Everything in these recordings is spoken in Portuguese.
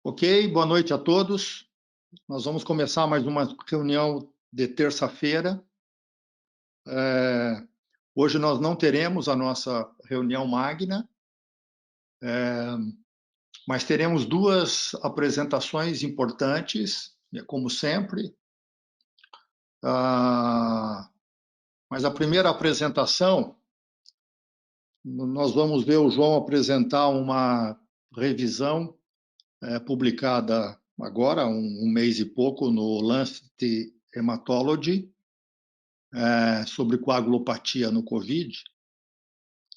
Ok, boa noite a todos. Nós vamos começar mais uma reunião de terça-feira. Hoje nós não teremos a nossa reunião magna, mas teremos duas apresentações importantes, como sempre. Mas a primeira apresentação, nós vamos ver o João apresentar uma revisão publicada agora, um mês e pouco, no Lancet Hematology, sobre coagulopatia no COVID,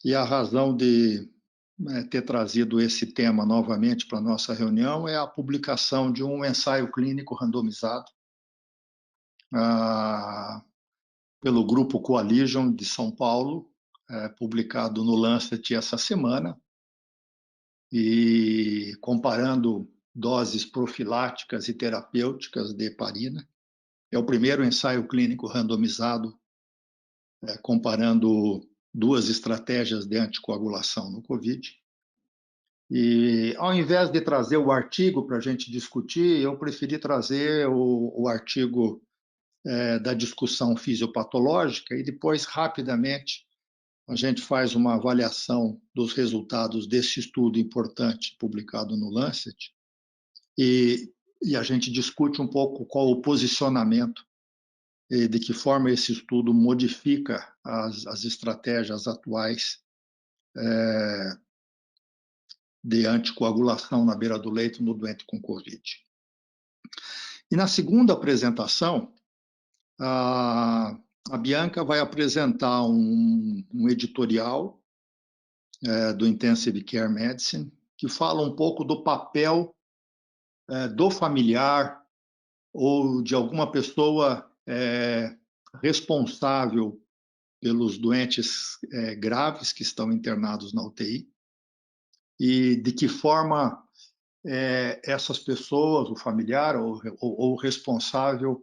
e a razão de ter trazido esse tema novamente para a nossa reunião é a publicação de um ensaio clínico randomizado pelo Grupo Coalition de São Paulo, publicado no Lancet essa semana, e comparando doses profiláticas e terapêuticas de heparina. É o primeiro ensaio clínico randomizado comparando duas estratégias de anticoagulação no COVID. E, ao invés de trazer o artigo para a gente discutir, eu preferi trazer o artigo da discussão fisiopatológica e depois, rapidamente, a gente faz uma avaliação dos resultados desse estudo importante publicado no Lancet e a gente discute um pouco qual o posicionamento e de que forma esse estudo modifica as estratégias atuais de anticoagulação na beira do leito no doente com COVID. E na segunda apresentação, a Bianca vai apresentar um editorial do Intensive Care Medicine, que fala um pouco do papel do familiar ou de alguma pessoa responsável pelos doentes graves que estão internados na UTI, e de que forma essas pessoas, o familiar ou o responsável,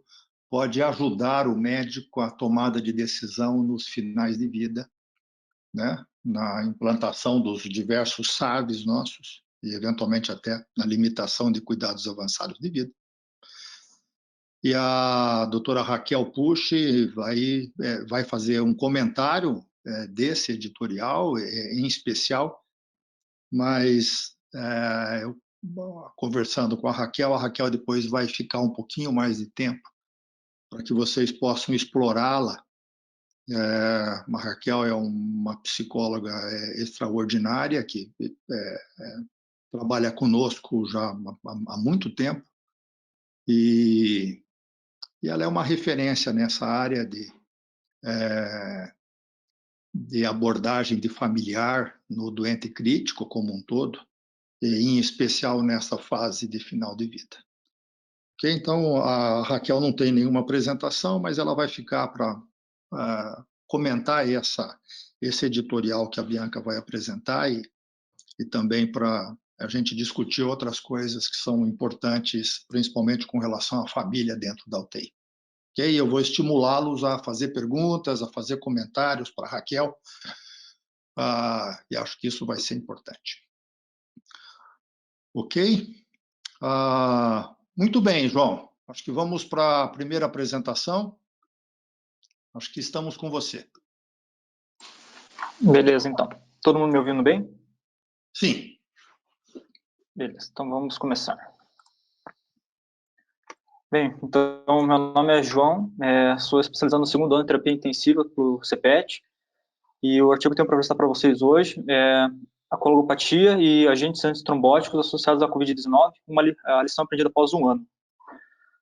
pode ajudar o médico à tomada de decisão nos finais de vida, né? Na implantação dos diversos SAVs nossos, e eventualmente até na limitação de cuidados avançados de vida. E a doutora Raquel Pucci vai fazer um comentário desse editorial, em especial, mas eu, conversando com a Raquel depois vai ficar um pouquinho mais de tempo para que vocês possam explorá-la. A Raquel é uma psicóloga extraordinária que trabalha conosco já há muito tempo e ela é uma referência nessa área de abordagem de familiar no doente crítico como um todo, e em especial nessa fase de final de vida. Okay? Então, a Raquel não tem nenhuma apresentação, mas ela vai ficar para comentar esse editorial que a Bianca vai apresentar e também para a gente discutir outras coisas que são importantes, principalmente com relação à família dentro da UTI. Okay? Eu vou estimulá-los a fazer perguntas, a fazer comentários para a Raquel, e acho que isso vai ser importante. Ok? Muito bem, João. Acho que vamos para a primeira apresentação. Acho que estamos com você. Beleza, então. Todo mundo me ouvindo bem? Sim. Beleza, então vamos começar. Bem, então, meu nome é João, sou especializado no segundo ano em terapia intensiva pelo CPET, e o artigo que eu tenho para apresentar para vocês hoje é a coagulopatia e agentes antitrombóticos associados à Covid-19, a lição aprendida após um ano.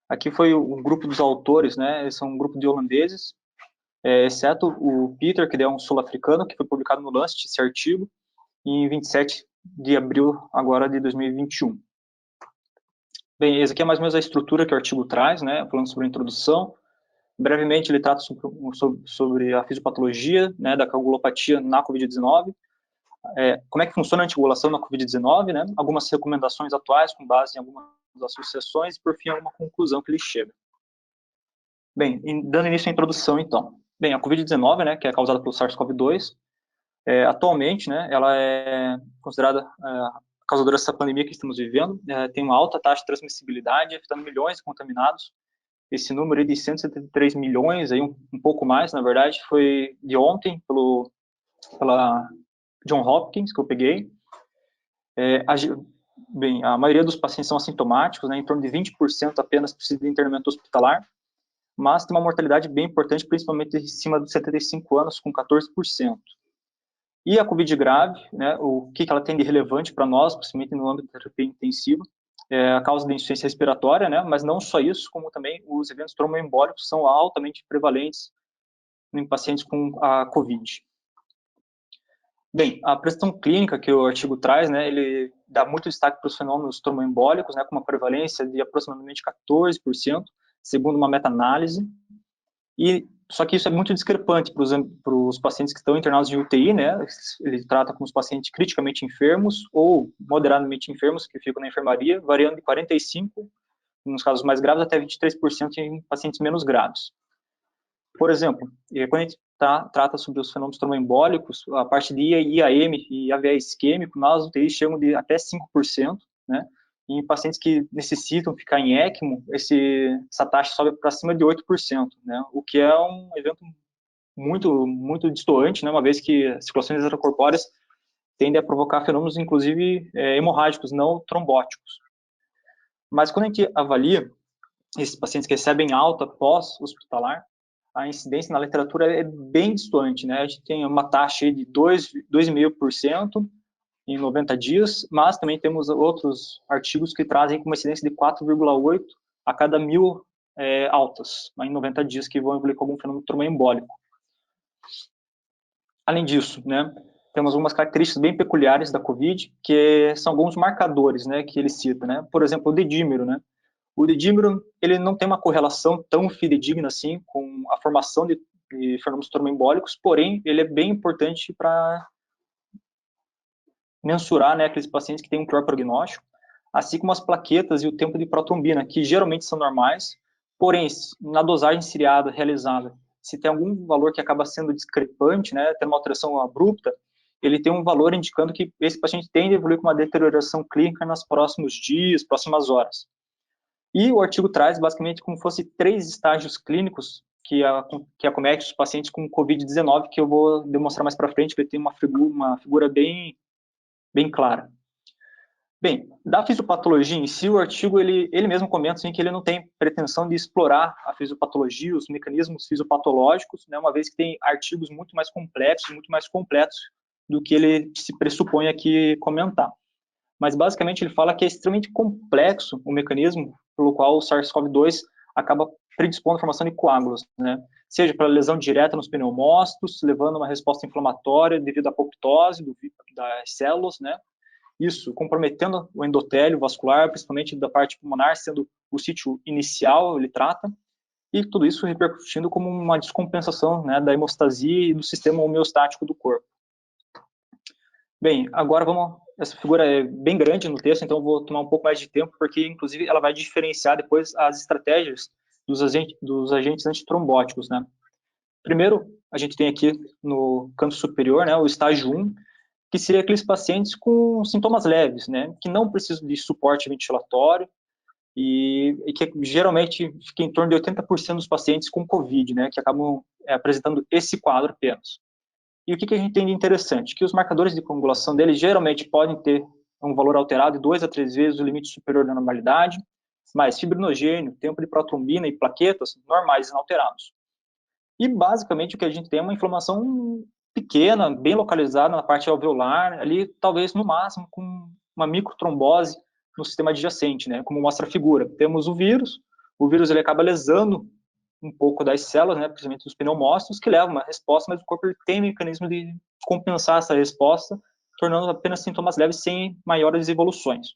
Aqui foi um grupo dos autores, né, eles são um grupo de holandeses, exceto o Peter, que é um sul-africano, que foi publicado no Lancet, esse artigo, em 27 de abril agora de 2021. Bem, essa aqui é mais ou menos a estrutura que o artigo traz, né, falando sobre a introdução. Brevemente, ele trata sobre a fisiopatologia, né, da coagulopatia na Covid-19, como é que funciona a anticoagulação na Covid-19, né, algumas recomendações atuais com base em algumas associações e, por fim, alguma conclusão que ele chega. Bem, dando início à introdução, então. Bem, a Covid-19, né, que é causada pelo SARS-CoV-2, atualmente, né, ela é considerada a causadora dessa pandemia que estamos vivendo. Tem uma alta taxa de transmissibilidade, afetando milhões de contaminados. Esse número de 173 milhões, aí um pouco mais, na verdade, foi de ontem, pela John Hopkins, que eu peguei. Bem, a maioria dos pacientes são assintomáticos, né, em torno de 20% apenas precisa de internamento hospitalar, mas tem uma mortalidade bem importante, principalmente em cima dos 75 anos, com 14%. E a COVID grave, né, o que ela tem de relevante para nós, principalmente no âmbito da terapia intensiva, é a causa da insuficiência respiratória, né, mas não só isso, como também os eventos tromboembólicos são altamente prevalentes em pacientes com a COVID. Bem, a prestação clínica que o artigo traz, né, ele dá muito destaque para os fenômenos tromboembólicos, né, com uma prevalência de aproximadamente 14%, segundo uma meta-análise. Só que isso é muito discrepante para os pacientes que estão internados em UTI, né? Ele trata com os pacientes criticamente enfermos ou moderadamente enfermos que ficam na enfermaria, variando de 45%, nos casos mais graves, até 23% em pacientes menos graves. Por exemplo, quando a gente trata sobre os fenômenos tromboembólicos, a parte de IAM e AVE isquêmico, nas UTIs chegam de até 5%, né? E em pacientes que necessitam ficar em ECMO, essa taxa sobe para cima de 8%, né? O que é um evento muito, muito distoante, né? Uma vez que as circulações extracorpóreas tendem a provocar fenômenos, inclusive, hemorrágicos, não trombóticos. Mas quando a gente avalia esses pacientes que recebem alta pós-hospitalar, a incidência na literatura é bem distante, né? A gente tem uma taxa de 2,5% em 90 dias, mas também temos outros artigos que trazem uma incidência de 4,8 a cada 1.000 altas, em 90 dias, que vão evoluir com algum fenômeno tromboembólico. Além disso, né, temos algumas características bem peculiares da COVID, que são alguns marcadores, né, que ele cita, né? Por exemplo, o dedímero, né? O dedímero, ele não tem uma correlação tão fidedigna assim com a formação de fenômenos tromboembólicos, porém, ele é bem importante para mensurar, né, aqueles pacientes que têm um pior prognóstico, assim como as plaquetas e o tempo de protrombina, que geralmente são normais, porém, na dosagem seriada realizada, se tem algum valor que acaba sendo discrepante, né, tendo uma alteração abrupta, ele tem um valor indicando que esse paciente tende a evoluir com uma deterioração clínica nos próximos dias, próximas horas. E o artigo traz, basicamente, como fosse 3 estágios clínicos que acomete os pacientes com COVID-19, que eu vou demonstrar mais para frente, que ele tem uma figura bem clara. Bem, da fisiopatologia em si, o artigo ele mesmo comenta assim, que ele não tem pretensão de explorar a fisiopatologia, os mecanismos fisiopatológicos, né, uma vez que tem artigos muito mais complexos, muito mais completos do que ele se pressupõe aqui comentar. Mas, basicamente, ele fala que é extremamente complexo o mecanismo pelo qual o SARS-CoV-2 acaba predispondo a formação de coágulos, né? Seja pela lesão direta nos pneumócitos, levando a uma resposta inflamatória devido à apoptose das células, né? Isso comprometendo o endotélio vascular, principalmente da parte pulmonar, sendo o sítio inicial, ele trata, e tudo isso repercutindo como uma descompensação, né, da hemostasia e do sistema homeostático do corpo. Bem, agora essa figura é bem grande no texto, então eu vou tomar um pouco mais de tempo, porque, inclusive, ela vai diferenciar depois as estratégias dos agentes antitrombóticos, né? Primeiro, a gente tem aqui no canto superior, né, o estágio 1, que seria aqueles pacientes com sintomas leves, né, que não precisam de suporte ventilatório e que geralmente fica em torno de 80% dos pacientes com COVID, né, que acabam apresentando esse quadro apenas. E o que a gente tem de interessante? Que os marcadores de coagulação deles geralmente podem ter um valor alterado de 2 a 3 vezes o limite superior da normalidade, mas fibrinogênio, tempo de protrombina e plaquetas normais e inalterados. E, basicamente, o que a gente tem é uma inflamação pequena, bem localizada na parte alveolar, ali talvez no máximo com uma microtrombose no sistema adjacente, né, como mostra a figura. Temos o vírus ele acaba lesando um pouco das células, né, principalmente dos pneumócitos, que levam uma resposta, mas o corpo tem um mecanismo de compensar essa resposta, tornando apenas sintomas leves sem maiores evoluções.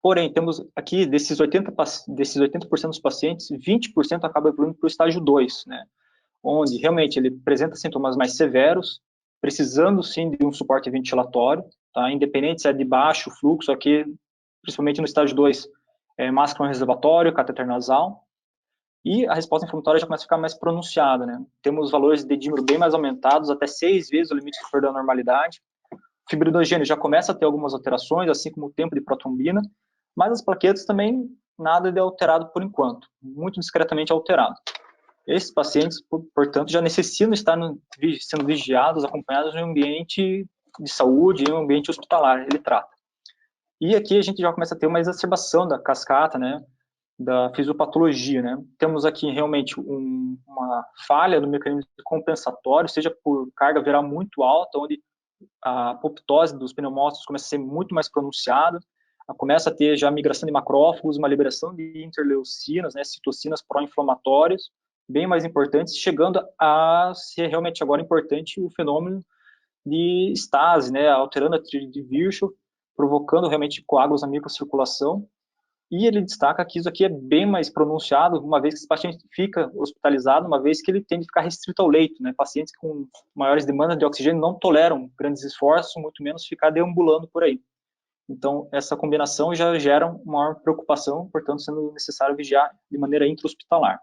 Porém, temos aqui, desses 80% dos pacientes, 20% acaba evoluindo para o estágio 2, né, onde realmente ele apresenta sintomas mais severos, precisando sim de um suporte ventilatório, tá, independente se é de baixo fluxo, aqui, principalmente no estágio 2, máscara reservatório, cateter nasal, e a resposta inflamatória já começa a ficar mais pronunciada, né? Temos valores de dedímero bem mais aumentados, até 6 vezes o limite superior da normalidade, fibrinogênio já começa a ter algumas alterações, assim como o tempo de protrombina, mas as plaquetas também nada de alterado por enquanto, muito discretamente alterado. Esses pacientes, portanto, já necessitam estar sendo vigiados, acompanhados em um ambiente de saúde, em um ambiente hospitalar, ele trata. E aqui a gente já começa a ter uma exacerbação da cascata, né, da fisiopatologia, né. Temos aqui realmente uma falha no mecanismo compensatório, seja por carga viral muito alta, onde a apoptose dos pneumócitos começa a ser muito mais pronunciada, começa a ter já migração de macrófagos, uma liberação de interleucinas, né, citocinas pró-inflamatórias, bem mais importantes, chegando a ser realmente agora importante o fenômeno de estase, né, alterando a tríade de Virchow, provocando realmente coágulos na microcirculação, e ele destaca que isso aqui é bem mais pronunciado, uma vez que esse paciente fica hospitalizado, uma vez que ele tende a ficar restrito ao leito, né, pacientes com maiores demandas de oxigênio não toleram grandes esforços, muito menos ficar deambulando por aí. Então, essa combinação já gera uma maior preocupação, portanto, sendo necessário vigiar de maneira intra-hospitalar.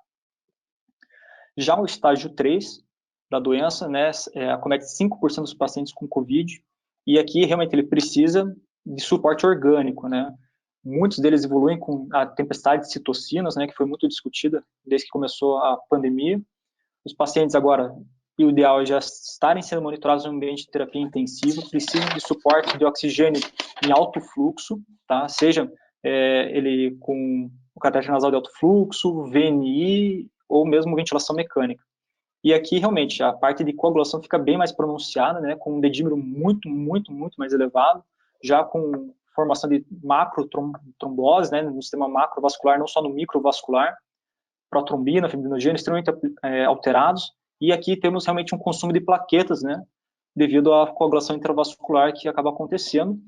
Já o estágio 3 da doença, né, acomete 5% dos pacientes com COVID, e aqui realmente ele precisa de suporte orgânico, né. Muitos deles evoluem com a tempestade de citocinas, né, que foi muito discutida desde que começou a pandemia. Os pacientes agora, e o ideal é já estarem sendo monitorados no ambiente de terapia intensiva, precisam de suporte de oxigênio em alto fluxo, tá? Seja ele com o catéter nasal de alto fluxo, VNI, ou mesmo ventilação mecânica. E aqui, realmente, a parte de coagulação fica bem mais pronunciada, né, com um dedímero muito mais elevado, já com formação de macrotrombose, né, no sistema macrovascular, não só no microvascular, protrombina, fibrinogênio extremamente alterados, e aqui temos realmente um consumo de plaquetas, né, devido à coagulação intravascular que acaba acontecendo,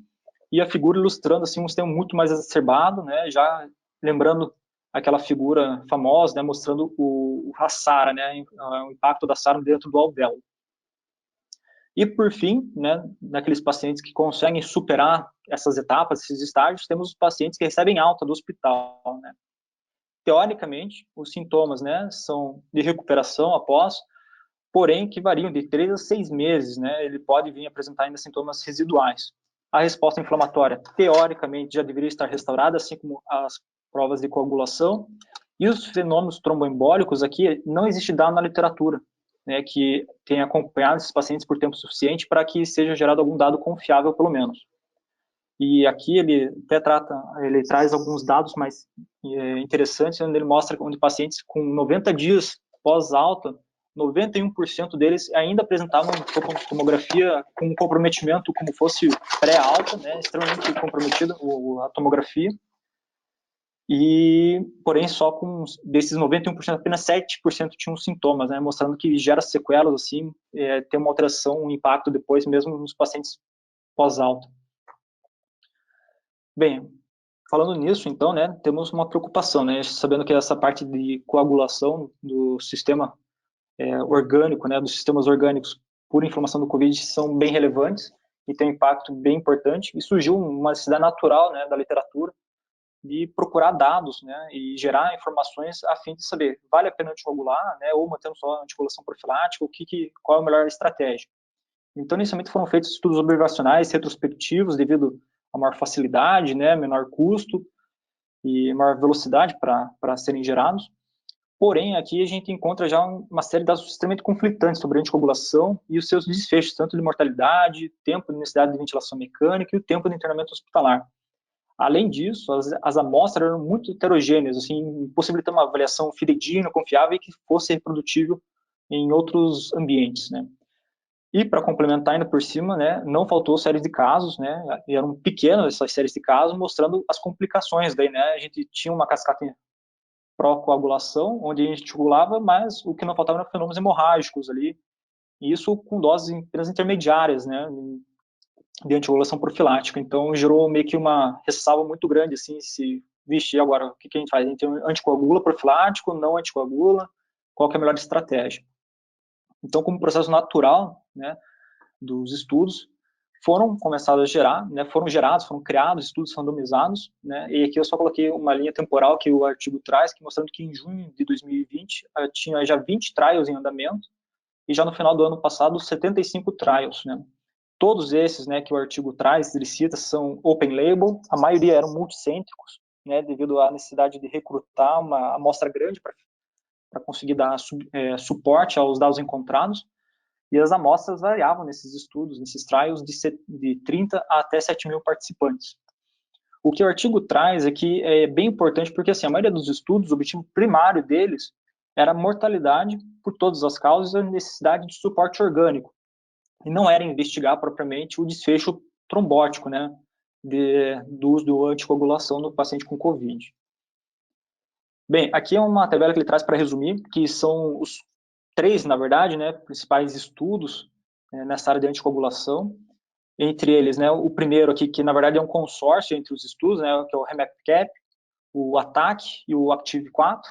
e a figura ilustrando assim um sistema muito mais exacerbado, né, já lembrando aquela figura famosa, né, mostrando a SARA, né, o impacto da SARA dentro do alvéolo. E por fim, né, naqueles pacientes que conseguem superar essas etapas, esses estágios, temos os pacientes que recebem alta do hospital, né. Teoricamente, os sintomas, né, são de recuperação após, porém que variam de 3 a 6 meses, né, ele pode vir apresentar ainda sintomas residuais. A resposta inflamatória, teoricamente, já deveria estar restaurada, assim como as provas de coagulação, e os fenômenos tromboembólicos aqui, não existe dado na literatura, né, que tenha acompanhado esses pacientes por tempo suficiente para que seja gerado algum dado confiável, pelo menos. E aqui ele até ele traz alguns dados mais interessantes, onde ele mostra onde pacientes com 90 dias pós-alta, 91% deles ainda apresentavam tomografia com comprometimento como fosse pré-alta, né, extremamente comprometida a tomografia, e porém só com desses 91%, apenas 7% tinham sintomas, né, mostrando que gera sequelas, assim, tem uma alteração, um impacto depois mesmo nos pacientes pós-alta. Bem, falando nisso, então, né, temos uma preocupação, né, sabendo que essa parte de coagulação do sistema orgânico, né, dos sistemas orgânicos por inflamação do COVID são bem relevantes e tem um impacto bem importante, e surgiu uma necessidade natural, né, da literatura de procurar dados, né, e gerar informações a fim de saber, vale a pena anticoagular, né, ou mantendo só anticoagulação profilática, qual é a melhor estratégia. Então, inicialmente foram feitos estudos observacionais retrospectivos devido a maior facilidade, né, menor custo e maior velocidade para serem gerados. Porém, aqui a gente encontra já uma série de dados extremamente conflitantes sobre a anticoagulação e os seus desfechos, tanto de mortalidade, tempo de necessidade de ventilação mecânica e o tempo de internamento hospitalar. Além disso, as amostras eram muito heterogêneas, assim, possibilitando uma avaliação fidedigna, confiável e que fosse reprodutível em outros ambientes, né. E para complementar ainda por cima, né, não faltou séries de casos, né, e eram pequenas essas séries de casos, mostrando as complicações daí, né, a gente tinha uma cascata pró-coagulação, onde a gente coagulava, mas o que não faltava eram fenômenos hemorrágicos ali, e isso com doses apenas intermediárias, né, de anticoagulação profilática, então gerou meio que uma ressalva muito grande, assim, vixe, agora, o que a gente faz? A gente anticoagula profilático, não anticoagula, qual que é a melhor estratégia? Então, como processo natural, né, dos estudos, foram começados a gerar, né, foram criados estudos randomizados, né, e aqui eu só coloquei uma linha temporal que o artigo traz, que mostrando que em junho de 2020 tinha já 20 trials em andamento, e já no final do ano passado 75 trials, né. Todos esses, né, que o artigo traz, ele cita, são open label, a maioria eram multicêntricos, né, devido à necessidade de recrutar uma amostra grande para conseguir dar suporte aos dados encontrados, e as amostras variavam nesses estudos, nesses trials, de 30 a até 7 mil participantes. O que o artigo traz aqui é bem importante, porque assim, a maioria dos estudos, o objetivo primário deles era a mortalidade por todas as causas e a necessidade de suporte orgânico, e não era investigar propriamente o desfecho trombótico, né, do uso do anticoagulação no paciente com COVID. Bem, aqui é uma tabela que ele traz para resumir, que são os 3, na verdade, né, principais estudos nessa área de anticoagulação. Entre eles, né, o primeiro aqui, que na verdade é um consórcio entre os estudos, né, que é o REMAP-CAP, o ATTAC e o ACTIV-4.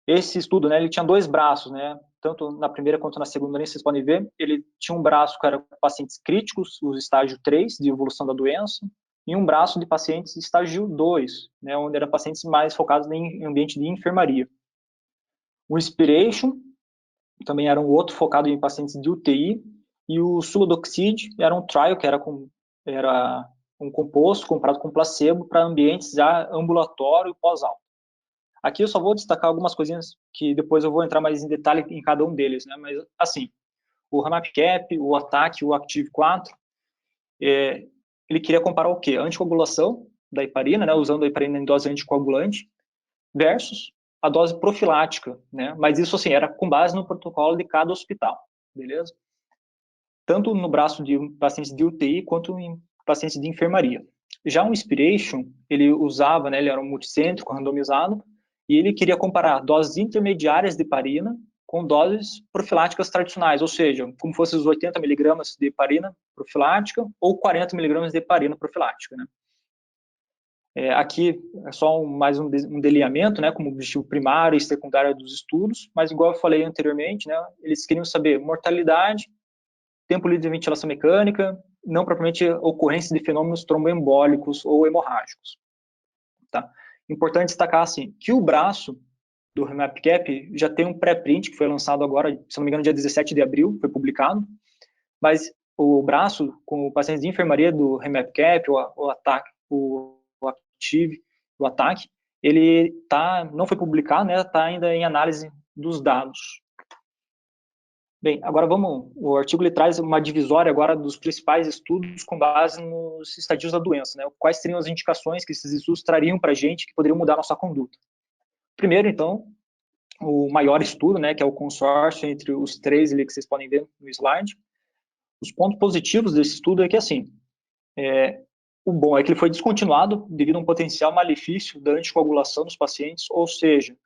Esse estudo, né, ele tinha 2 braços, né, tanto na primeira quanto na segunda linha, vocês podem ver, ele tinha um braço que era pacientes críticos, o estágio 3 de evolução da doença, e um braço de pacientes estágio 2, né, onde eram pacientes mais focados em ambiente de enfermaria. O Inspiration também era um outro focado em pacientes de UTI, e o Sulodoxide era um trial que era um composto comprado com placebo para ambientes já ambulatório e pós-alta. Aqui eu só vou destacar algumas coisinhas que depois eu vou entrar mais em detalhe em cada um deles, né? Mas assim, o RAMAP-CAP, o ATTAC, o ACTIV-4, ele queria comparar o quê? A anticoagulação da heparina, né, usando a heparina em dose anticoagulante, versus a dose profilática, né? Mas isso assim era com base no protocolo de cada hospital, beleza? Tanto no braço de pacientes de UTI quanto em pacientes de enfermaria. Já o Inspiration, ele usava, né, ele era um multicêntrico, randomizado, e ele queria comparar doses intermediárias de heparina com doses profiláticas tradicionais, ou seja, como fossem os 80 miligramas de heparina profilática ou 40 miligramas de heparina profilática, né? Aqui é só mais um delineamento, né, como objetivo primário e secundário dos estudos, mas igual eu falei anteriormente, né, eles queriam saber mortalidade, tempo livre de ventilação mecânica, não propriamente ocorrência de fenômenos tromboembólicos ou hemorrágicos. Tá? Importante destacar assim, que o braço do REMAP-CAP já tem um pré-print que foi lançado agora, se não me engano, dia 17 de abril, foi publicado, mas o braço com pacientes de enfermaria do REMAP-CAP, o ATTAC, o ACTIV, o ATTAC, ele não foi publicado, né, está ainda em análise dos dados. Bem, agora o artigo ele traz uma divisória agora dos principais estudos com base nos estadios da doença, né? Quais seriam as indicações que esses estudos trariam para a gente que poderiam mudar a nossa conduta. Primeiro, então, o maior estudo, né, que é o consórcio entre os 3 ali que vocês podem ver no slide. Os pontos positivos desse estudo é que, assim, o bom é que ele foi descontinuado devido a um potencial malefício da anticoagulação dos pacientes, ou seja,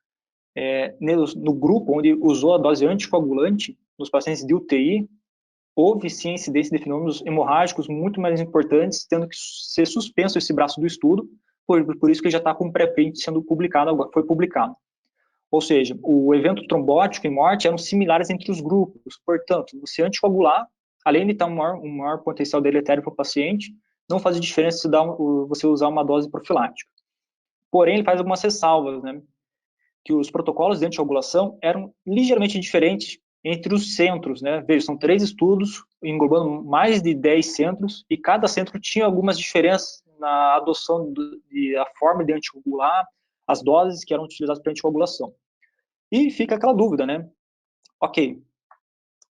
no grupo onde usou a dose anticoagulante, nos pacientes de UTI, houve sim incidência de fenômenos hemorrágicos muito mais importantes, tendo que ser suspenso esse braço do estudo, por isso que já está com pré-print sendo publicado agora, foi publicado. Ou seja, o evento trombótico e morte eram similares entre os grupos, portanto, você anticoagular, além de ter um maior potencial deletério para o paciente, não faz diferença se você usar uma dose profilática. Porém, ele faz algumas ressalvas, né? Que os protocolos de anticoagulação eram ligeiramente diferentes entre os centros, né? Veja, são 3 estudos englobando mais de 10 centros e cada centro tinha algumas diferenças na adoção da forma de anticoagular, as doses que eram utilizadas para anticoagulação. E fica aquela dúvida, né? Ok,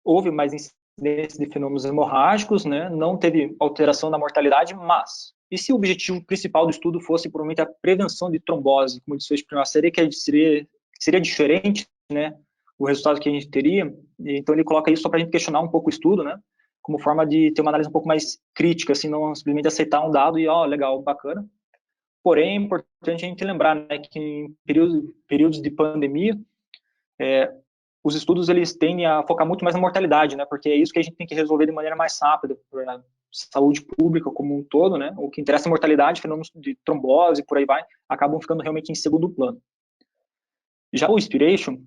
houve mais incidência de fenômenos hemorrágicos, né? Não teve alteração na mortalidade, mas e se o objetivo principal do estudo fosse provavelmente a prevenção de trombose, como desfecho primário, seria diferente, né? O resultado que a gente teria. Então ele coloca isso só para a gente questionar um pouco o estudo, né? Como forma de ter uma análise um pouco mais crítica, assim, não simplesmente aceitar um dado e, legal, bacana. Porém, é importante a gente lembrar, né, que em períodos de pandemia, os estudos eles tendem a focar muito mais na mortalidade, né? Porque é isso que a gente tem que resolver de maneira mais rápida, para saúde pública como um todo, né? O que interessa é a mortalidade, fenômenos de trombose, por aí vai, acabam ficando realmente em segundo plano. Já o Inspiration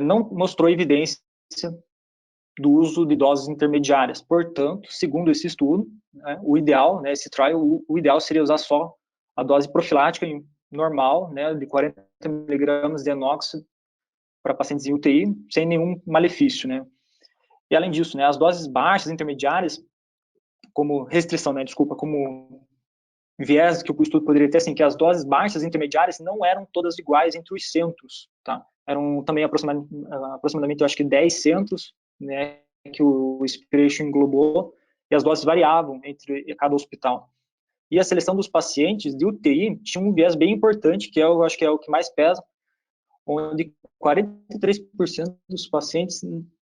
não mostrou evidência do uso de doses intermediárias. Portanto, segundo esse estudo, né, o ideal, né, esse trial, o ideal seria usar só a dose profilática normal, né, de 40 miligramas de enox para pacientes em UTI, sem nenhum malefício, né. E além disso, né, as doses baixas, intermediárias, como restrição, né, desculpa, como viés que o estudo poderia ter, assim, que as doses baixas e intermediárias não eram todas iguais entre os centros, tá? Eram também aproximadamente, eu acho que 10 centros, né, que o Inspiration englobou, e as doses variavam entre cada hospital. E a seleção dos pacientes de UTI tinha um viés bem importante, que eu acho que é o que mais pesa, onde 43% dos pacientes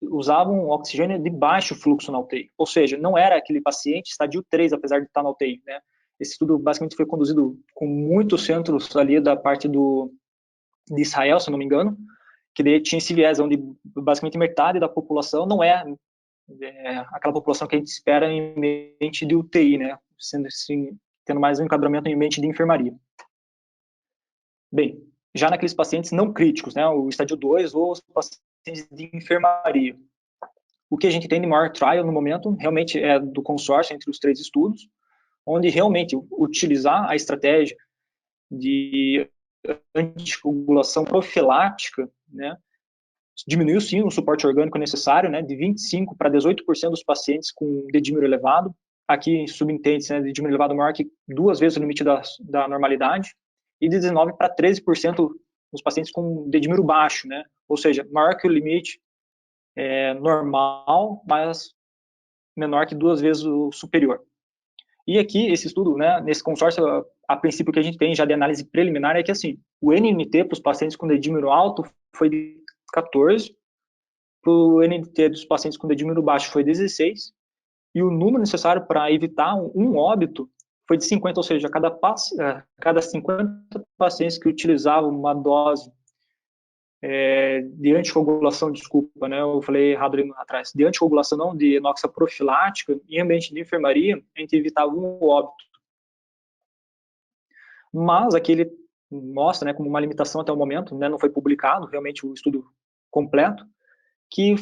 usavam oxigênio de baixo fluxo na UTI, ou seja, não era aquele paciente estadio 3, apesar de estar na UTI, né? Esse estudo basicamente foi conduzido com muitos centros ali da parte de Israel, se não me engano, que daí tinha esse viés, onde basicamente metade da população não é aquela população que a gente espera em ambiente de UTI, né? Sendo assim, tendo mais um enquadramento em ambiente de enfermaria. Bem, já naqueles pacientes não críticos, né? O estádio 2 ou os pacientes de enfermaria. O que a gente tem de maior trial no momento realmente é do consórcio entre os 3 estudos, onde realmente utilizar a estratégia de anticoagulação profilática, né, diminuiu sim o suporte orgânico necessário, né, de 25% para 18% dos pacientes com dedímero elevado. Aqui subentende-se, né, dedímero elevado maior que 2 vezes o limite da normalidade, e de 19% para 13% dos pacientes com dedímero baixo, né, ou seja, maior que o limite normal, mas menor que 2 vezes o superior. E aqui, esse estudo, né, nesse consórcio, a princípio que a gente tem já de análise preliminar é que, assim, o NNT para os pacientes com dedímero alto foi de 14, para o NNT dos pacientes com dedímero baixo foi 16, e o número necessário para evitar um óbito foi de 50, ou seja, cada 50 pacientes que utilizavam uma dose de anticoagulação, desculpa, né, eu falei errado ali atrás, de anticoagulação não, de inoxa profilática, em ambiente de enfermaria, a gente evitava um óbito. Mas aqui ele mostra, né, como uma limitação até o momento, né, não foi publicado realmente o estudo completo, que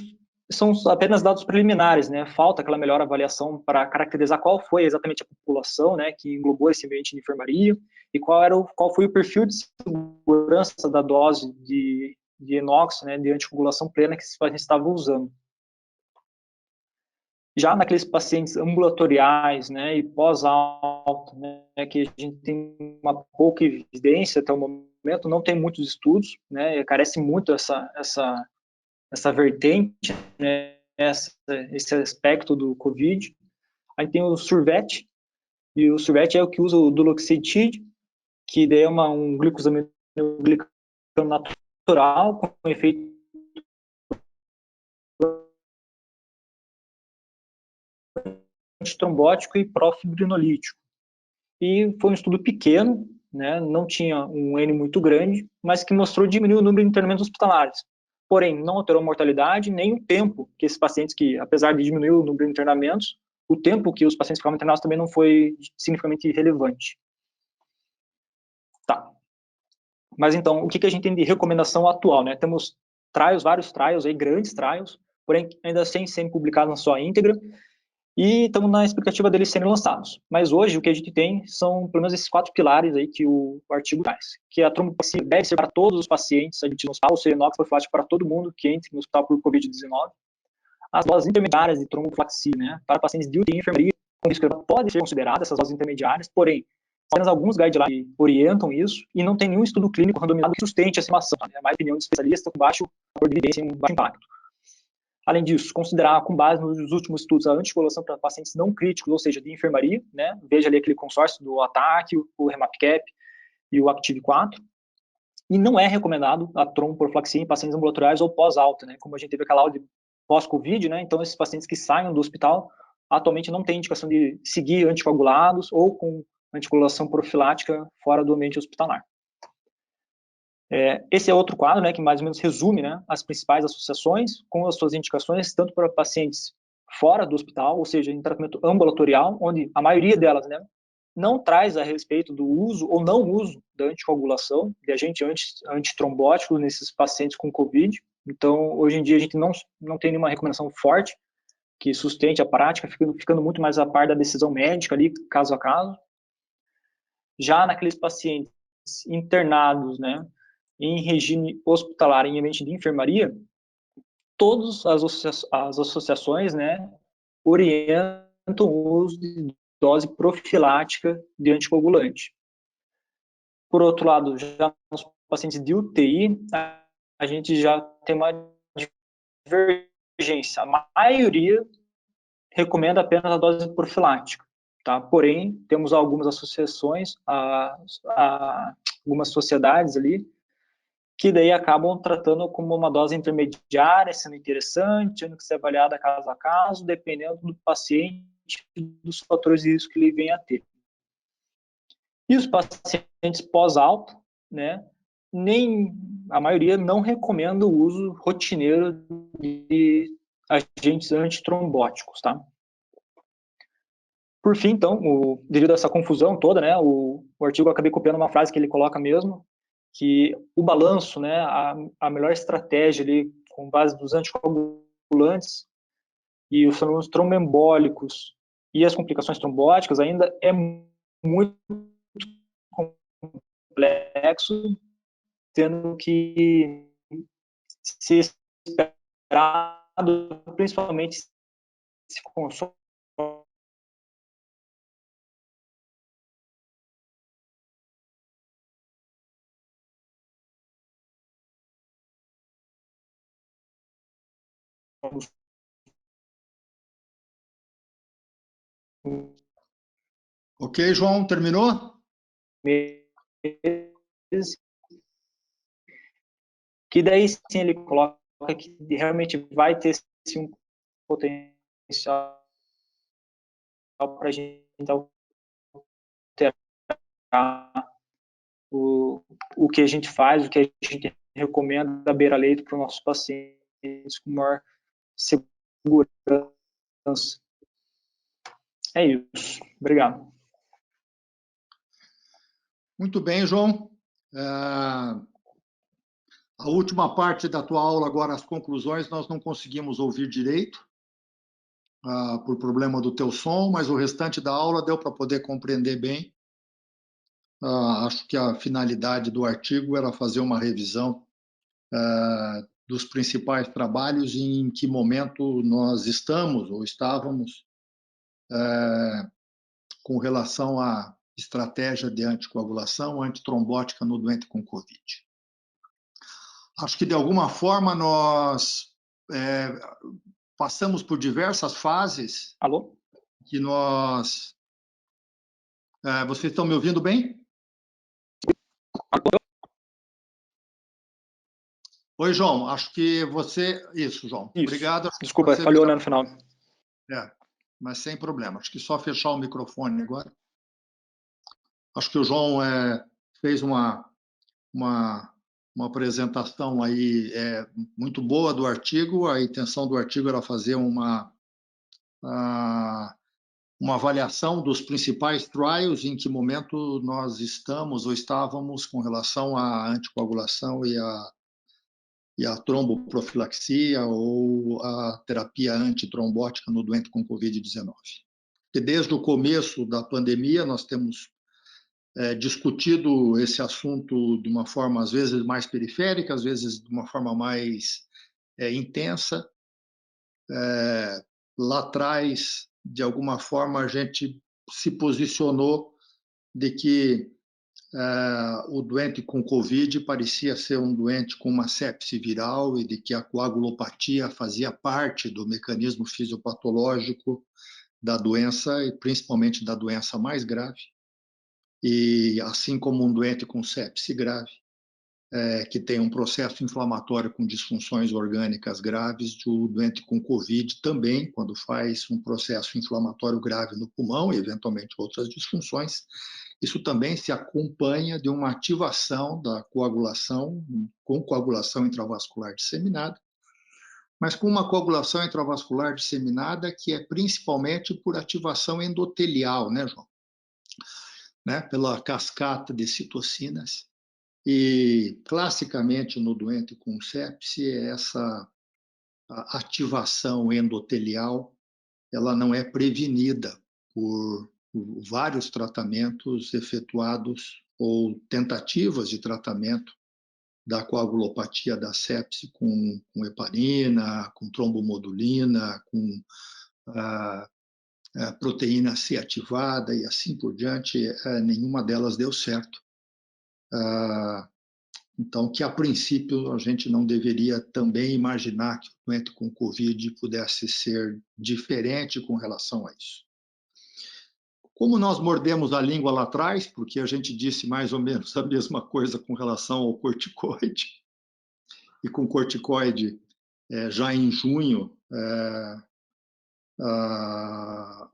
são apenas dados preliminares, né, falta aquela melhor avaliação para caracterizar qual foi exatamente a população, né, que englobou esse ambiente de enfermaria e qual foi o perfil de segurança da dose de inox, né, de anticoagulação plena que esses pacientes estavam usando. Já naqueles pacientes ambulatoriais, né, e pós-alta, né, que a gente tem uma pouca evidência até o momento, não tem muitos estudos, né, carece muito essa vertente, né, esse aspecto do COVID. Aí tem o Survet, e o Survet é o que usa o duloxetide, que daí é um glicosamido natural com efeito antitrombótico e profibrinolítico. E foi um estudo pequeno, né, não tinha um N muito grande, mas que mostrou diminuir o número de internamentos hospitalares. Porém, não alterou a mortalidade, nem o tempo que esses pacientes, que apesar de diminuir o número de internamentos, o tempo que os pacientes ficavam internados também não foi significativamente relevante. Tá. Mas então, o que a gente tem de recomendação atual, né? Temos vários trials, aí, grandes trials, porém ainda sem serem publicados na sua íntegra, e estamos na expectativa deles serem lançados. Mas hoje o que a gente tem são pelo menos esses 4 pilares aí que o artigo traz, que a trombopaxia deve ser para todos os pacientes admitidos no hospital, ou seja, inox profilático para todo mundo que entre no hospital por Covid-19. As doses intermediárias de trombopaxia, né, para pacientes de UTI e enfermaria, com risco podem ser consideradas essas doses intermediárias, porém, apenas alguns guidelines orientam isso e não tem nenhum estudo clínico randomizado que sustente essa informação. É mais opinião de especialista com baixo valor de evidência e um baixo impacto. Além disso, considerar com base nos últimos estudos a anticoagulação para pacientes não críticos, ou seja, de enfermaria, né? Veja ali aquele consórcio do ATAC, o REMAP-CAP e o ACTIV-4. E não é recomendado a tromboprofilaxia em pacientes ambulatoriais ou pós-alta, né? Como a gente teve aquela aula de pós-Covid, né? Então, esses pacientes que saiam do hospital atualmente não têm indicação de seguir anticoagulados ou com anticoagulação profilática fora do ambiente hospitalar. Esse é outro quadro, né, que mais ou menos resume, né, as principais associações com as suas indicações, tanto para pacientes fora do hospital, ou seja, em tratamento ambulatorial, onde a maioria delas, né, não traz a respeito do uso ou não uso da anticoagulação, de agente antitrombótico nesses pacientes com COVID. Então, hoje em dia, a gente não tem nenhuma recomendação forte que sustente a prática, ficando muito mais a par da decisão médica ali, caso a caso. Já naqueles pacientes internados, né, em regime hospitalar, em ambiente de enfermaria, todas as associações, né, orientam o uso de dose profilática de anticoagulante. Por outro lado, já nos pacientes de UTI, a gente já tem uma divergência. A maioria recomenda apenas a dose profilática, tá? Porém, temos algumas associações, algumas sociedades ali, que daí acabam tratando como uma dose intermediária, sendo interessante, tendo que ser avaliada caso a caso, dependendo do paciente e dos fatores de risco que ele venha a ter. E os pacientes pós-alta, né, a maioria não recomenda o uso rotineiro de agentes antitrombóticos, tá? Por fim, então, devido a essa confusão toda, né, o artigo eu acabei copiando uma frase que ele coloca mesmo, que o balanço, né, a melhor estratégia ali, com base dos anticoagulantes e os fenômenos tromboembólicos e as complicações trombóticas ainda é muito complexo, tendo que ser esperado, principalmente se consome Ok, João, terminou? Que daí sim ele coloca que realmente vai ter sim um potencial para a gente alterar o que a gente faz, o que a gente recomenda da beira-leito para os nossos pacientes com maior segurança. É isso. Obrigado. Muito bem, João. A última parte da tua aula, agora as conclusões, nós não conseguimos ouvir direito, por problema do teu som, mas o restante da aula deu para poder compreender bem. Acho que a finalidade do artigo era fazer uma revisão dos principais trabalhos e em que momento nós estamos ou estávamos com relação à estratégia de anticoagulação antitrombótica no doente com Covid. Acho que, de alguma forma, nós passamos por diversas fases. Alô? Que nós... vocês estão me ouvindo bem? Oi, João. Acho que você... Isso, João. Isso. Obrigado. Desculpa, falhou, né, no final. Mas sem problema. Acho que só fechar o microfone agora. Acho que o João fez uma apresentação aí muito boa do artigo. A intenção do artigo era fazer uma avaliação dos principais trials, em que momento nós estamos ou estávamos com relação à anticoagulação e a tromboprofilaxia ou a terapia antitrombótica no doente com Covid-19. Porque desde o começo da pandemia nós temos discutido esse assunto de uma forma, às vezes, mais periférica, às vezes de uma forma mais intensa. Lá atrás, de alguma forma, a gente se posicionou de que o doente com Covid parecia ser um doente com uma sepse viral e de que a coagulopatia fazia parte do mecanismo fisiopatológico da doença, e principalmente da doença mais grave. E assim como um doente com sepse grave, que tem um processo inflamatório com disfunções orgânicas graves, o doente com Covid também, quando faz um processo inflamatório grave no pulmão e eventualmente outras disfunções, isso também se acompanha de uma ativação da coagulação, com coagulação intravascular disseminada, mas com uma coagulação intravascular disseminada que é principalmente por ativação endotelial, né, João? Né? Pela cascata de citocinas. E, classicamente, no doente com sepse, essa ativação endotelial ela não é prevenida por vários tratamentos efetuados ou tentativas de tratamento da coagulopatia da sepse com heparina, com trombomodulina, com proteína C ativada e assim por diante, nenhuma delas deu certo. Então, que a princípio a gente não deveria também imaginar que o doente com Covid pudesse ser diferente com relação a isso. Como nós mordemos a língua lá atrás, porque a gente disse mais ou menos a mesma coisa com relação ao corticoide, e com corticoide já em junho, a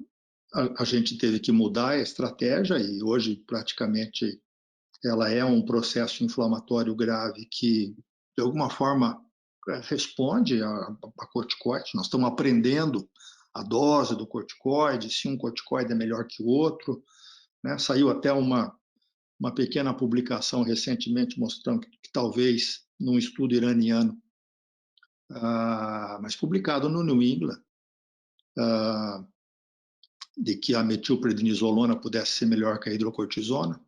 gente teve que mudar a estratégia e hoje praticamente ela é um processo inflamatório grave que, de alguma forma, responde a corticoide. Nós estamos aprendendo a dose do corticoide, se um corticoide é melhor que o outro. Né? Saiu até uma pequena publicação recentemente mostrando que talvez, num estudo iraniano, mas publicado no New England, de que a metilprednisolona pudesse ser melhor que a hidrocortisona.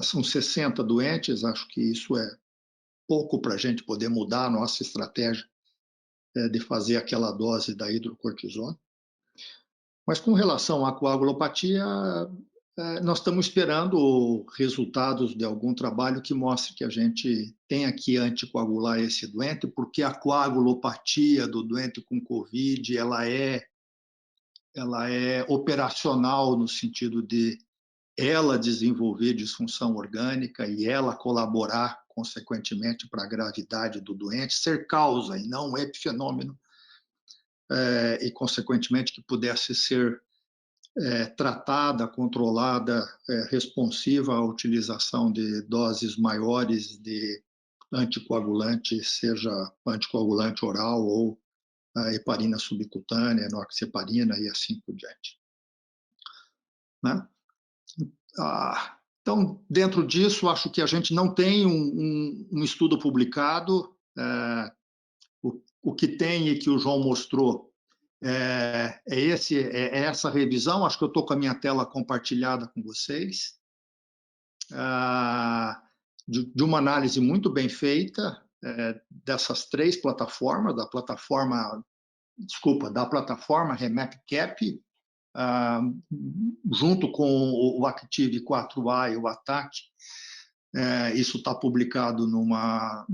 São 60 doentes, acho que isso é pouco para a gente poder mudar a nossa estratégia de fazer aquela dose da hidrocortisona. Mas com relação à coagulopatia, nós estamos esperando resultados de algum trabalho que mostre que a gente tem que anticoagular esse doente, porque a coagulopatia do doente com Covid, ela é operacional no sentido de ela desenvolver disfunção orgânica e ela colaborar, consequentemente, para a gravidade do doente, ser causa e não epifenômeno, e, consequentemente, que pudesse ser tratada, controlada, responsiva à utilização de doses maiores de anticoagulante, seja anticoagulante oral ou a heparina subcutânea, enoxaparina e assim por diante. Né? Então, dentro disso, acho que a gente não tem um estudo publicado. O que tem e que o João mostrou é essa revisão. Acho que eu estou com a minha tela compartilhada com vocês. De uma análise muito bem feita dessas três plataformas, da plataforma RemapCap, junto com o Active 4A e o ATAC. Isso está publicado numa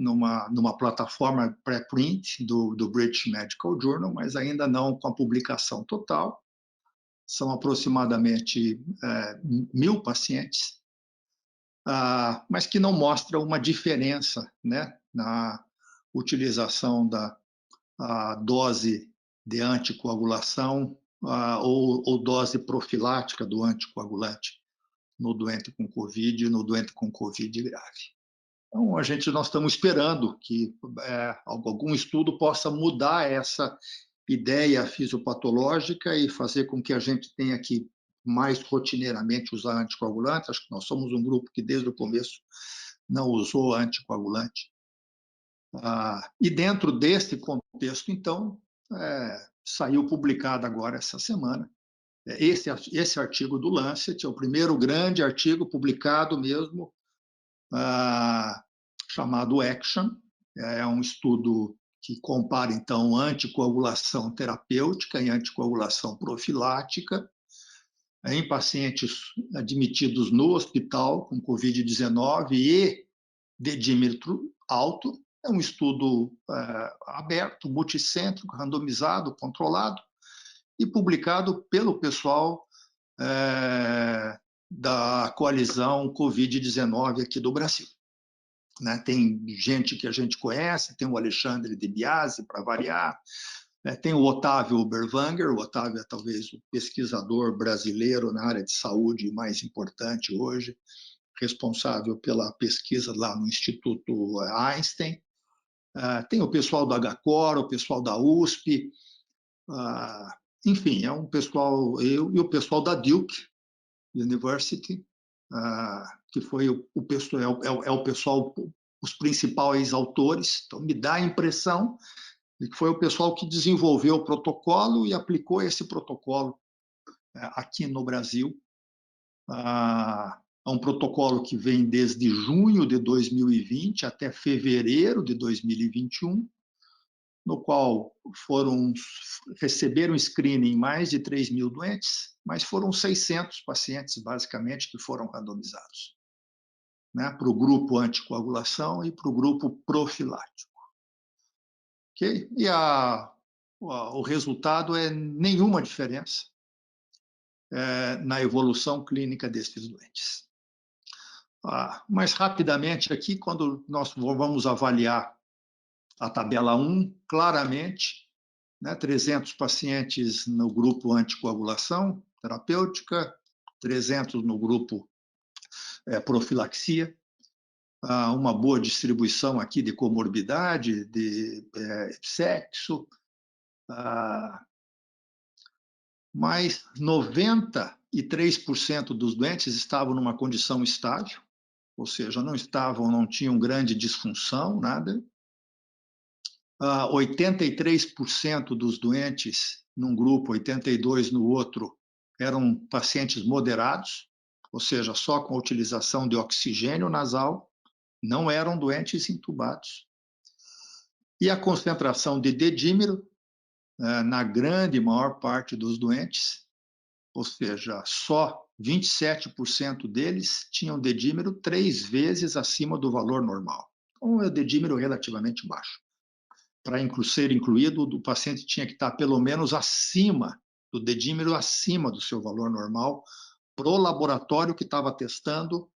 plataforma pré-print do British Medical Journal, mas ainda não com a publicação total. São aproximadamente 1.000 pacientes, mas que não mostra uma diferença, né, na utilização da dose de anticoagulação ou dose profilática do anticoagulante no doente com Covid e no doente com Covid grave. Então, nós estamos esperando que algum estudo possa mudar essa ideia fisiopatológica e fazer com que a gente tenha que mais rotineiramente usar anticoagulante. Acho que nós somos um grupo que desde o começo não usou anticoagulante. E dentro desse contexto, então, saiu publicado agora essa semana esse artigo do Lancet, é o primeiro grande artigo publicado mesmo, chamado Action. É um estudo que compara, então, anticoagulação terapêutica e anticoagulação profilática em pacientes admitidos no hospital com Covid-19 e dedímetro alto. É um estudo aberto, multicêntrico, randomizado, controlado, e publicado pelo pessoal da coalizão Covid-19 aqui do Brasil. Né? Tem gente que a gente conhece, tem o Alexandre De Biasi, para variar, tem o Otávio Berwanger. O Otávio é talvez o pesquisador brasileiro na área de saúde mais importante hoje, responsável pela pesquisa lá no Instituto Einstein. Tem o pessoal da HCOR, o pessoal da USP, enfim, é um pessoal, e o pessoal da Duke University, que foi o pessoal, o pessoal, os principais autores. Então, me dá a impressão de que foi o pessoal que desenvolveu o protocolo e aplicou esse protocolo aqui no Brasil. É um protocolo que vem desde junho de 2020 até fevereiro de 2021, no qual receberam screening mais de 3 mil doentes, mas foram 600 pacientes, basicamente, que foram randomizados, né, para o grupo anticoagulação e para o grupo profilático. Okay? E o resultado é nenhuma diferença na evolução clínica desses doentes. Mas rapidamente aqui, quando nós vamos avaliar a tabela 1, claramente, né, 300 pacientes no grupo anticoagulação terapêutica, 300 no grupo profilaxia, uma boa distribuição aqui de comorbidade, de sexo, mas 93% dos doentes estavam numa condição estável, ou seja, não tinham grande disfunção, nada. 83% dos doentes num grupo, 82% no outro, eram pacientes moderados, ou seja, só com a utilização de oxigênio nasal, não eram doentes intubados. E a concentração de dedímero, na grande maior parte dos doentes, ou seja, só 27% deles tinham dedímero 3 vezes acima do valor normal. Então, é dedímero relativamente baixo. Para ser incluído, o paciente tinha que estar pelo menos acima do dedímero, acima do seu valor normal, para o laboratório que estava testando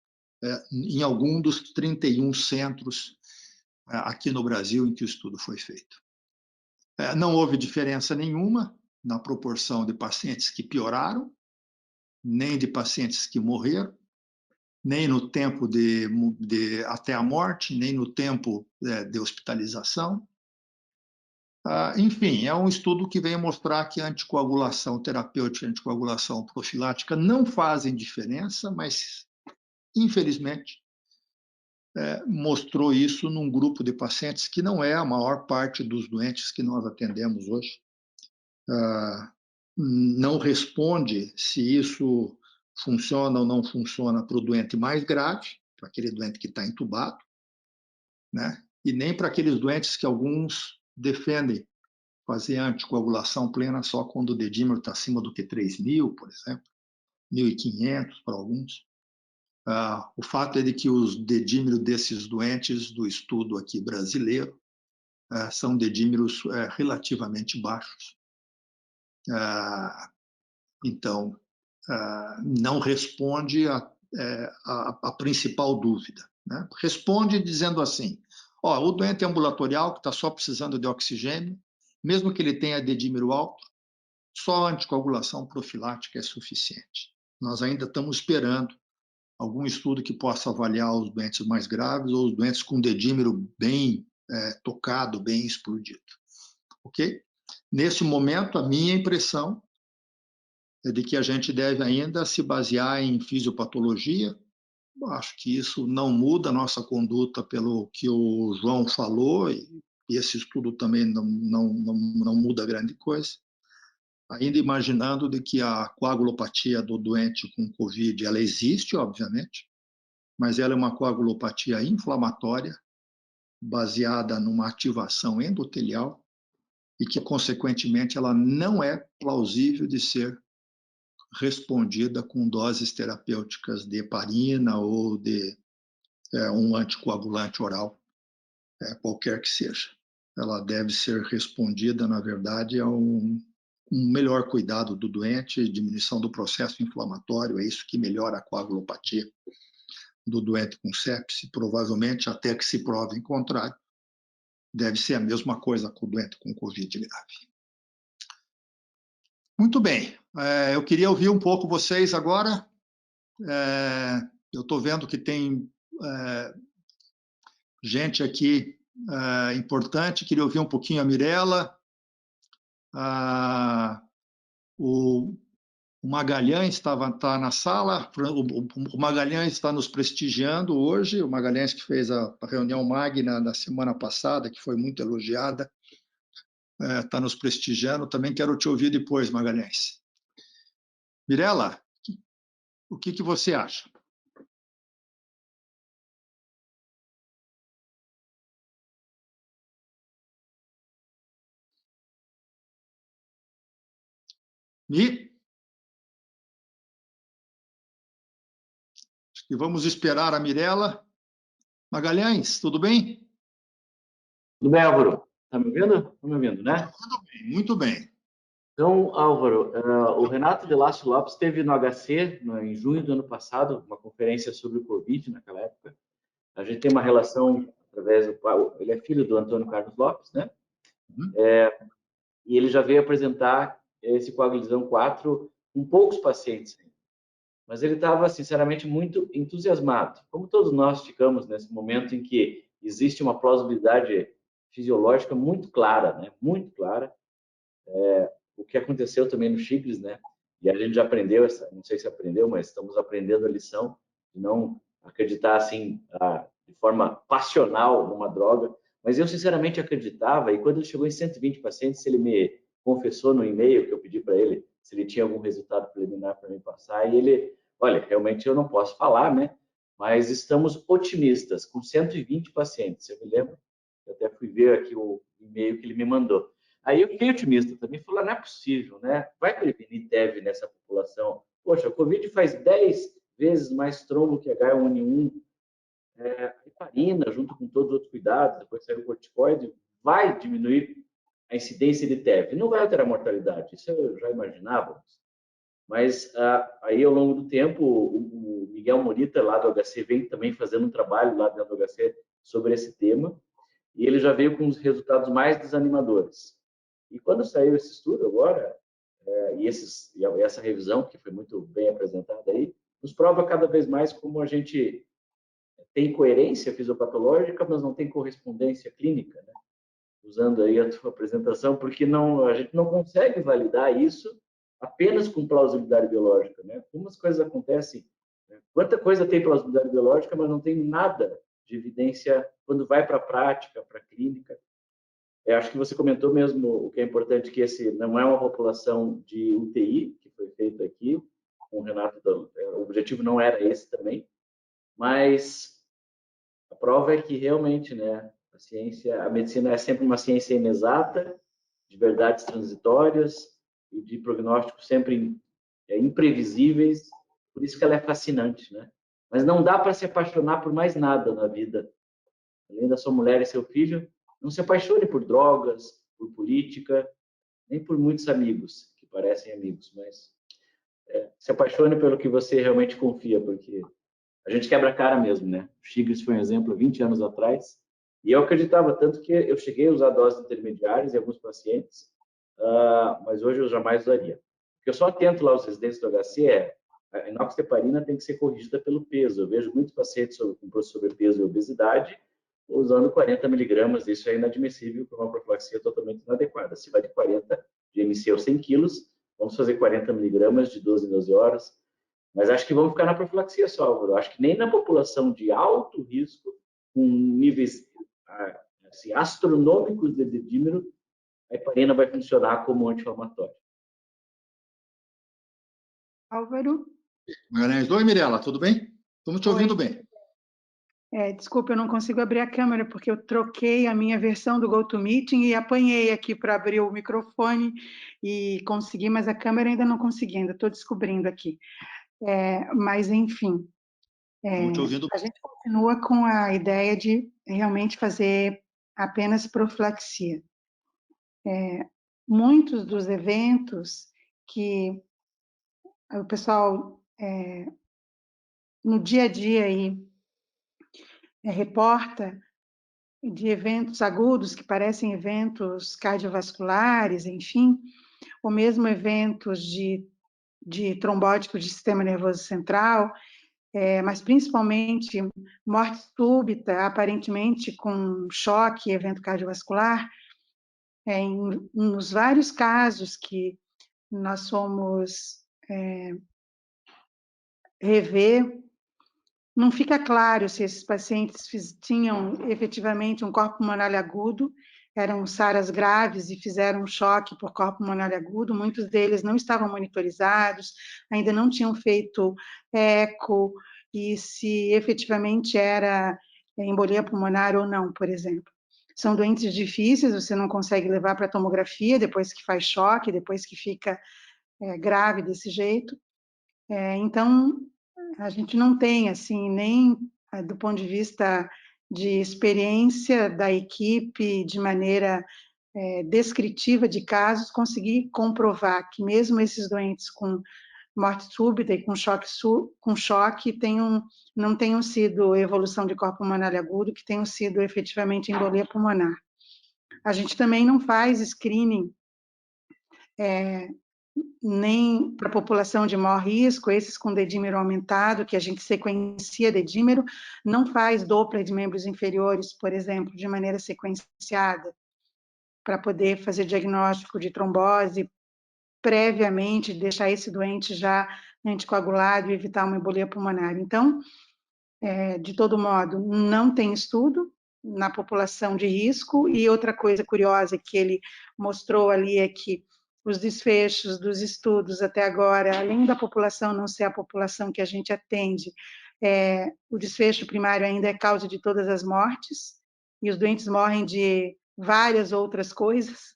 em algum dos 31 centros aqui no Brasil em que o estudo foi feito. Não houve diferença nenhuma na proporção de pacientes que pioraram, nem de pacientes que morreram, nem no tempo até a morte, nem no tempo de hospitalização. Enfim, é um estudo que vem mostrar que a anticoagulação terapêutica e a anticoagulação profilática não fazem diferença, mas, infelizmente, mostrou isso num grupo de pacientes que não é a maior parte dos doentes que nós atendemos hoje. Não responde se isso funciona ou não funciona para o doente mais grave, para aquele doente que está entubado, né? E nem para aqueles doentes que alguns defendem fazer anticoagulação plena só quando o dedímero está acima do que 3 mil, por exemplo, 1.500 para alguns. O fato é de que os dedímeros desses doentes do estudo aqui brasileiro são dedímeros relativamente baixos. Então, não responde a principal dúvida, né? Responde dizendo assim, o doente ambulatorial que está só precisando de oxigênio, mesmo que ele tenha dedímero alto, só a anticoagulação profilática é suficiente. Nós ainda estamos esperando algum estudo que possa avaliar os doentes mais graves ou os doentes com dedímero bem tocado, bem explodido. Ok? Nesse momento, a minha impressão é de que a gente deve ainda se basear em fisiopatologia. Acho que isso não muda a nossa conduta pelo que o João falou, e esse estudo também não muda grande coisa. Ainda imaginando de que a coagulopatia do doente com Covid, ela existe, obviamente, mas ela é uma coagulopatia inflamatória, baseada numa ativação endotelial, e que, consequentemente, ela não é plausível de ser respondida com doses terapêuticas de heparina ou de um anticoagulante oral, qualquer que seja. Ela deve ser respondida, na verdade, a um melhor cuidado do doente, diminuição do processo inflamatório, é isso que melhora a coagulopatia do doente com sepse, provavelmente, até que se prove em contrário, deve ser a mesma coisa com o doente com Covid grave. Muito bem, eu queria ouvir um pouco vocês agora. Eu estou vendo que tem gente aqui importante, queria ouvir um pouquinho a Mirella, o Magalhães está na sala, o Magalhães está nos prestigiando hoje, o Magalhães que fez a reunião magna da semana passada, que foi muito elogiada, está nos prestigiando, também quero te ouvir depois, Magalhães. Mirella, o que você acha? Mi? Acho que vamos esperar a Mirela. Magalhães, tudo bem? Tudo bem, Álvaro? Tá me ouvindo? Tá me ouvindo, né? Tudo bem, muito bem. Então, Álvaro, o Renato de Lácio Lopes esteve no HC em junho do ano passado, uma conferência sobre o Covid naquela época. A gente tem uma relação através do... Ele é filho do Antônio Carlos Lopes, né? Uhum. E ele já veio apresentar esse Coaglisão 4 com poucos pacientes. Mas ele estava, sinceramente, muito entusiasmado, como todos nós ficamos nesse momento em que existe uma plausibilidade fisiológica muito clara, né? Muito clara. O que aconteceu também no Chicles, né? E a gente já aprendeu, não sei se aprendeu, mas estamos aprendendo a lição de não acreditar assim de forma passional numa droga. Mas eu sinceramente acreditava, e quando ele chegou em 120 pacientes, ele me confessou no e-mail que eu pedi para ele se ele tinha algum resultado preliminar para me passar, e ele, olha, realmente eu não posso falar, né? Mas estamos otimistas com 120 pacientes. Eu me lembro, eu até fui ver aqui o e-mail que ele me mandou. Aí eu fiquei otimista também, falei, não é possível, né? Vai prevenir TEV nessa população. Poxa, a Covid faz 10 vezes mais trombo que H1N1. A heparina, junto com todos os outros cuidados, depois saiu o corticoide, vai diminuir a incidência de TEV. Não vai alterar a mortalidade, isso eu já imaginava. Mas aí, ao longo do tempo, o Miguel Morita, lá do HC, vem também fazendo um trabalho lá dentro do HC sobre esse tema, e ele já veio com os resultados mais desanimadores. E quando saiu esse estudo agora, e essa revisão, que foi muito bem apresentada aí, nos prova cada vez mais como a gente tem coerência fisiopatológica, mas não tem correspondência clínica, né? Usando aí a tua apresentação, porque a gente não consegue validar isso apenas com plausibilidade biológica, né? Como as coisas acontecem, né? Quanta coisa tem plausibilidade biológica, mas não tem nada de evidência quando vai para a prática, para a clínica. Eu acho que você comentou mesmo o que é importante, que esse não é uma população de UTI, que foi feito aqui, com o Renato, o objetivo não era esse também, mas a prova é que realmente, né, a medicina é sempre uma ciência inexata, de verdades transitórias e de prognósticos sempre imprevisíveis, por isso que ela é fascinante, né? Mas não dá para se apaixonar por mais nada na vida. Além da sua mulher e seu filho, não se apaixone por drogas, por política, nem por muitos amigos, que parecem amigos, mas se apaixone pelo que você realmente confia, porque a gente quebra a cara mesmo, né? O Chigres foi um exemplo 20 anos atrás, e eu acreditava tanto que eu cheguei a usar doses intermediárias em alguns pacientes, mas hoje eu jamais usaria. O que eu só atento lá aos residentes do HC a inoxaparina tem que ser corrigida pelo peso. Eu vejo muitos pacientes com sobrepeso e obesidade usando 40 miligramas, isso é inadmissível para uma profilaxia totalmente inadequada. Se vai de 40 de mc ou 100 quilos, vamos fazer 40 miligramas de 12 em 12 horas, mas acho que vamos ficar na profilaxia só, Álvaro. Acho que nem na população de alto risco, com níveis assim, astronômicos de dedímero, a heparina vai funcionar como anti-inflamatório. Álvaro? Magalhães, oi, Mirela, tudo bem? Estamos te ouvindo bem. Desculpa, eu não consigo abrir a câmera porque eu troquei a minha versão do GoToMeeting e apanhei aqui para abrir o microfone e consegui, mas a câmera ainda não consegui, ainda estou descobrindo aqui. Mas, enfim, Estamos te ouvindo a bem. gente continua com a ideia de realmente fazer apenas profilaxia. Muitos dos eventos que o pessoal, no dia a dia, aí, reporta de eventos agudos, que parecem eventos cardiovasculares, enfim, ou mesmo eventos de trombótico de sistema nervoso central, mas principalmente morte súbita, aparentemente com choque, evento cardiovascular, nos vários casos que nós fomos rever, não fica claro se esses pacientes tinham efetivamente um corpo pulmonar agudo, eram SARAs graves e fizeram um choque por corpo pulmonar agudo, muitos deles não estavam monitorizados, ainda não tinham feito eco, e se efetivamente era embolia pulmonar ou não, por exemplo. São doentes difíceis, você não consegue levar para tomografia depois que faz choque, depois que fica grave desse jeito. Então, a gente não tem, assim, nem do ponto de vista de experiência da equipe, de maneira descritiva de casos, conseguir comprovar que mesmo esses doentes com morte súbita e com choque não tenham sido evolução de corpo pulmonar agudo, que tenham sido efetivamente embolia pulmonar. A gente também não faz screening nem para a população de maior risco, esses com dedímero aumentado, que a gente sequencia dedímero, não faz Doppler de membros inferiores, por exemplo, de maneira sequenciada, para poder fazer diagnóstico de trombose previamente, deixar esse doente já anticoagulado e evitar uma embolia pulmonar. Então, de todo modo, não tem estudo na população de risco, e outra coisa curiosa que ele mostrou ali é que os desfechos dos estudos até agora, além da população não ser a população que a gente atende, o desfecho primário ainda é causa de todas as mortes, e os doentes morrem de várias outras coisas,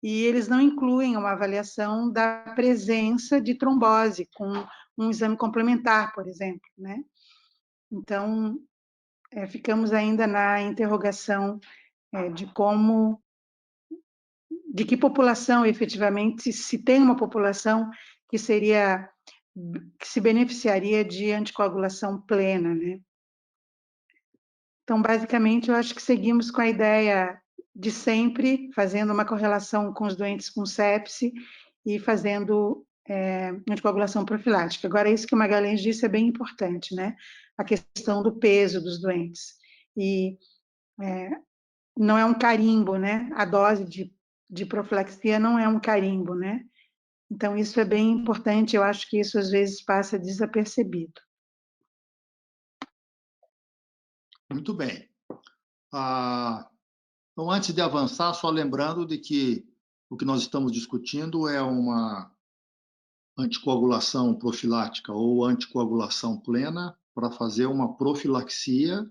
e eles não incluem uma avaliação da presença de trombose com um exame complementar, por exemplo, né? Então, ficamos ainda na interrogação de que população efetivamente, se tem uma população que se beneficiaria de anticoagulação plena, né? Então, basicamente, eu acho que seguimos com a ideia de sempre, fazendo uma correlação com os doentes com sepse e fazendo anticoagulação profilática. Agora, isso que o Magalhães disse é bem importante, né? A questão do peso dos doentes. E não é um carimbo, né? A dose de profilaxia não é um carimbo, né? Então, isso é bem importante, eu acho que isso às vezes passa desapercebido. Muito bem. Então, antes de avançar, só lembrando de que o que nós estamos discutindo é uma anticoagulação profilática ou anticoagulação plena para fazer uma profilaxia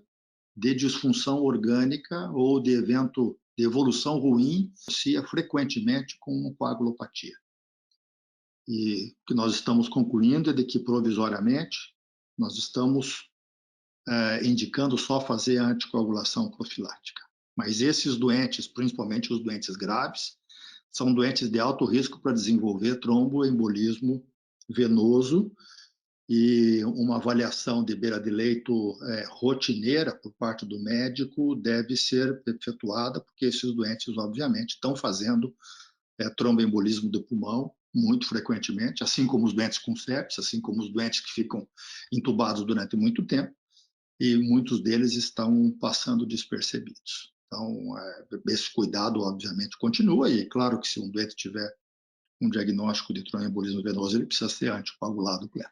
de disfunção orgânica ou de evento de evolução ruim, associa frequentemente com coagulopatia. E o que nós estamos concluindo é de que, provisoriamente, nós estamos indicando só fazer a anticoagulação profilática. Mas esses doentes, principalmente os doentes graves, são doentes de alto risco para desenvolver tromboembolismo venoso, e uma avaliação de beira de leito rotineira por parte do médico deve ser efetuada, porque esses doentes, obviamente, estão fazendo tromboembolismo do pulmão muito frequentemente, assim como os doentes com sepsis, assim como os doentes que ficam entubados durante muito tempo, e muitos deles estão passando despercebidos. Então, esse cuidado, obviamente, continua, e claro que se um doente tiver um diagnóstico de tromboembolismo venoso, ele precisa ser anticoagulado pleno.